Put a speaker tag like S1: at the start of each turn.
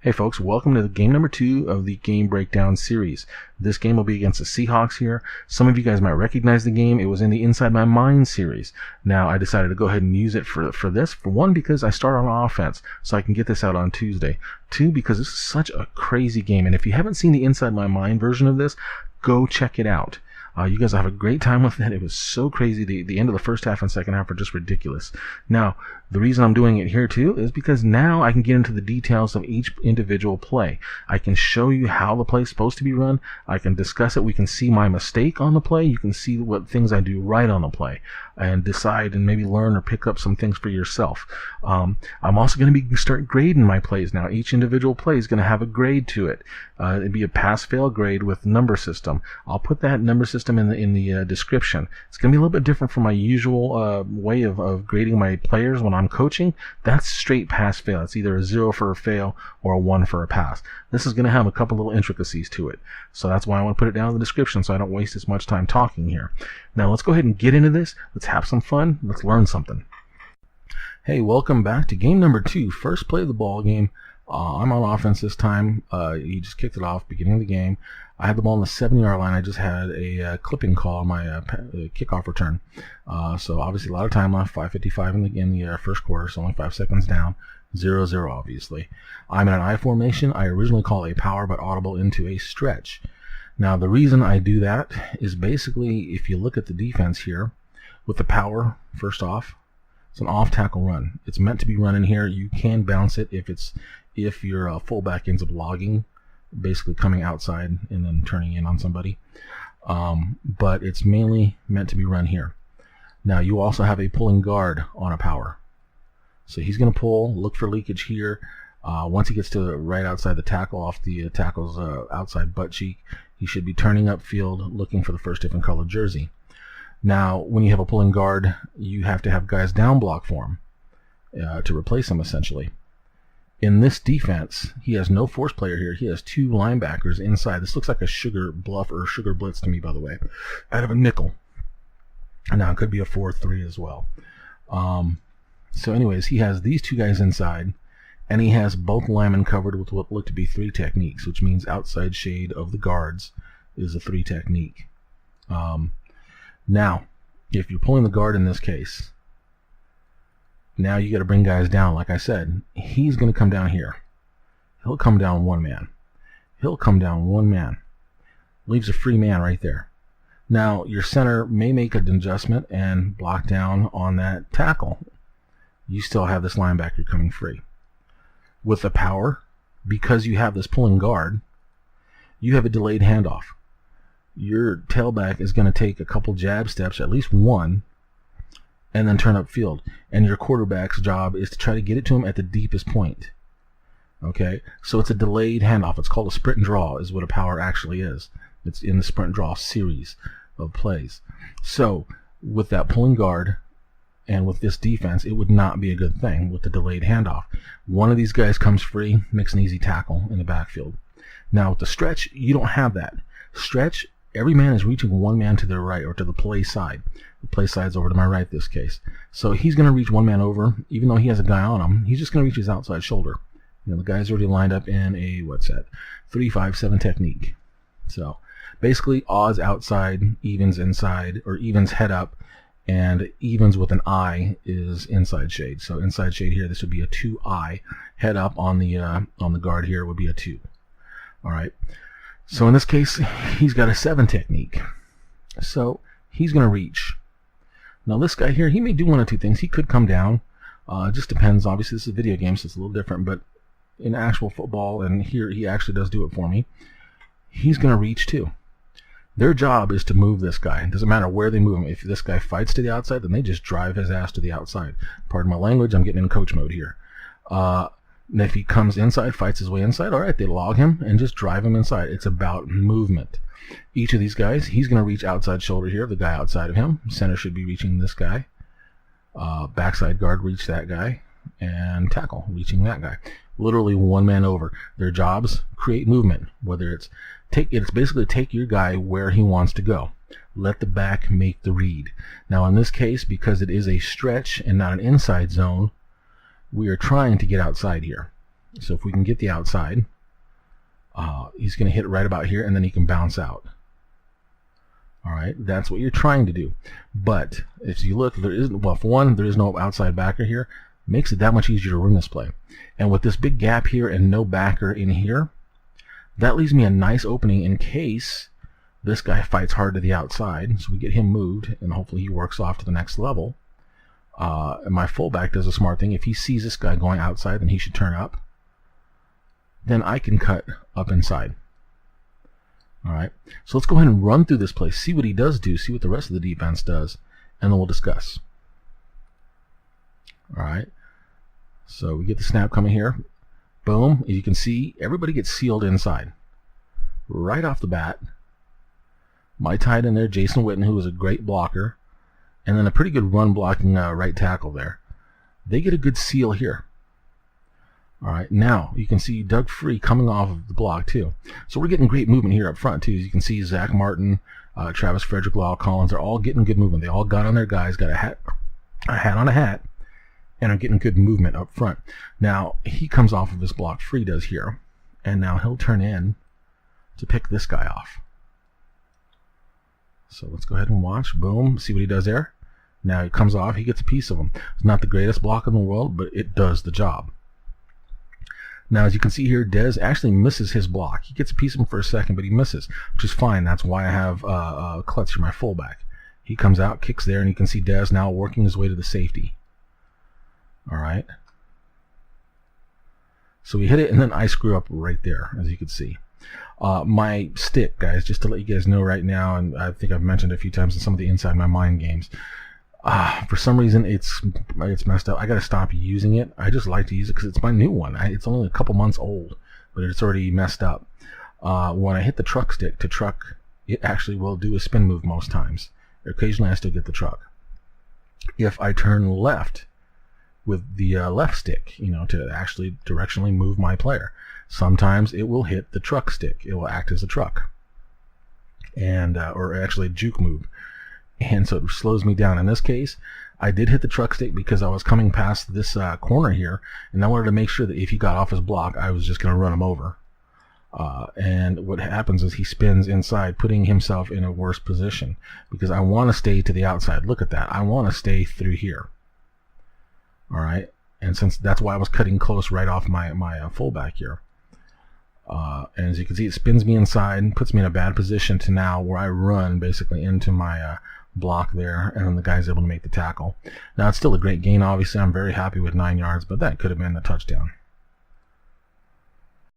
S1: Hey folks, welcome to the game number 2 of the game breakdown series. This game will be against the Seahawks here. Some of you guys might recognize the game. It was in the Inside My Mind series. Now I decided to go ahead and use it for this. For one, because I start on offense, so I can get this out on Tuesday. Two, because this is such a crazy game, and if you haven't seen the Inside My Mind version of this, go check it out. You guys will have a great time with it. It was so crazy. The end of the first half and second half were just ridiculous. Now, the reason I'm doing it here too is because now I can get into the details of each individual play. I can show you how the play is supposed to be run. I can discuss it. We can see my mistake on the play. You can see what things I do right on the play and decide and maybe learn or pick up some things for yourself. I'm also going to start grading my plays now. Each individual play is going to have a grade to it. It'd be a pass-fail grade with number system. I'll put that number system in the description. It's going to be a little bit different from my usual way of grading my players when I'm coaching. That's straight pass-fail. It's either a 0 for a fail or a 1 for a pass. This is going to have a couple little intricacies to it. So that's why I want to put it down in the description so I don't waste as much time talking here. Now let's go ahead and get into this. Let's have some fun. Let's learn something. Hey, welcome back to game number 2. First play of the ball game. I'm on offense this time. He just kicked it off beginning of the game. I had the ball on the 7-yard line. I just had a clipping call on my kickoff return. So obviously a lot of time left. 5:55 in the first quarter. So only 5 seconds down. 0-0 obviously. I'm in an I formation. I originally call a power but audible into a stretch. Now the reason I do that is basically if you look at the defense here with the power first off. It's an off-tackle run. It's meant to be run in here. You can bounce it if your fullback ends up logging, basically coming outside and then turning in on somebody. But it's mainly meant to be run here. Now you also have a pulling guard on a power. So he's going to pull, look for leakage here. Once he gets to right outside the tackle, off the tackle's outside butt cheek, he should be turning upfield looking for the first different colored jersey. Now, when you have a pulling guard, you have to have guys down block for him to replace him, essentially. In this defense, he has no force player here. He has 2 linebackers inside. This looks like a sugar bluff or sugar blitz to me, by the way, out of a nickel. Now, it could be a 4-3 as well. So anyways, he has these 2 guys inside, and he has both linemen covered with what look to be 3 techniques, which means outside shade of the guards is a 3 technique. Now, if you're pulling the guard in this case, now you got to bring guys down. Like I said, he's going to come down here. He'll come down 1 man. He'll come down 1 man. Leaves a free man right there. Now, your center may make an adjustment and block down on that tackle. You still have this linebacker coming free. With the power, because you have this pulling guard, you have a delayed handoff. Your tailback is going to take a couple jab steps, at least 1, and then turn upfield. And your quarterback's job is to try to get it to him at the deepest point. Okay? So it's a delayed handoff. It's called a sprint and draw is what a power actually is. It's in the sprint and draw series of plays. So with that pulling guard and with this defense, it would not be a good thing with the delayed handoff. One of these guys comes free, makes an easy tackle in the backfield. Now with the stretch, you don't have that. Stretch, every man is reaching 1 man to their right or to the play side. The play side's over to my right this case. So he's going to reach 1 man over. Even though he has a guy on him, he's just going to reach his outside shoulder. You know, the guy's already lined up in a, 3-5-7 technique. So basically odds outside, evens inside, or evens head up, and evens with an I is inside shade. So inside shade here, this would be a 2I. Head up on the guard here would be a 2. All right. So in this case, he's got a 7 technique. So he's going to reach. Now this guy here, he may do 1 of 2 things. He could come down. It just depends. Obviously, this is a video game, so it's a little different. But in actual football, and here he actually does do it for me, he's going to reach too. Their job is to move this guy. It doesn't matter where they move him. If this guy fights to the outside, then they just drive his ass to the outside. Pardon my language. I'm getting in coach mode here. And if he comes inside, fights his way inside, all right, they log him and just drive him inside. It's about movement. Each of these guys, he's going to reach outside shoulder here, the guy outside of him. Center should be reaching this guy. Backside guard reach that guy. And tackle reaching that guy. Literally 1 man over. Their jobs, create movement. Whether it's basically take your guy where he wants to go. Let the back make the read. Now in this case, because it is a stretch and not an inside zone, we are trying to get outside here. So if we can get the outside, he's going to hit right about here, and then he can bounce out. All right, that's what you're trying to do. But if you look, there isn't, well, for one, there is no outside backer here. Makes it that much easier to run this play. And with this big gap here and no backer in here, that leaves me a nice opening in case this guy fights hard to the outside. So we get him moved, and hopefully he works off to the next level. And my fullback does a smart thing. If he sees this guy going outside, then he should turn up. Then I can cut up inside. All right, so let's go ahead and run through this play, see what he does do, see what the rest of the defense does, and then we'll discuss. All right, so we get the snap coming here. Boom, as you can see, everybody gets sealed inside. Right off the bat, my tight end there, Jason Witten, who is a great blocker, and then a pretty good run blocking right tackle there. They get a good seal here. All right, now you can see Doug Free coming off of the block too. So we're getting great movement here up front too. As you can see, Zach Martin, Travis Frederick, Lyle Collins, they're all getting good movement. They all got on their guys, got a hat on a hat, and are getting good movement up front. Now he comes off of his block, Free does here, and now he'll turn in to pick this guy off. So let's go ahead and watch. Boom, see what he does there. Now he comes off, he gets a piece of him. It's not the greatest block in the world, but it does the job. Now, as you can see here, Dez actually misses his block. He gets a piece of him for a second, but he misses, which is fine. That's why I have Klutz for my fullback. He comes out, kicks there, and you can see Dez now working his way to the safety. All right. So we hit it, and then I screw up right there, as you can see. My stick, guys, just to let you guys know right now, and I think I've mentioned it a few times in some of the Inside My Mind games, for some reason it's messed up. I got to stop using it. I just like to use it because it's my new one. It's only a couple months old, but it's already messed up. When I hit the truck stick to truck, it actually will do a spin move most times. Occasionally I still get the truck. If I turn left with the left stick, to actually directionally move my player, sometimes it will hit the truck stick. It will act as a truck, and or actually a juke move. And so it slows me down. In this case, I did hit the truck stick because I was coming past this corner here, and I wanted to make sure that if he got off his block, I was just going to run him over. And what happens is he spins inside, putting himself in a worse position because I want to stay to the outside. Look at that. I want to stay through here. All right. And since that's why I was cutting close right off my fullback here. And as you can see, it spins me inside and puts me in a bad position to now where I run basically into my block there, and then the guy's able to make the tackle. Now, it's still a great gain. Obviously, I'm very happy with 9 yards, but that could have been a touchdown.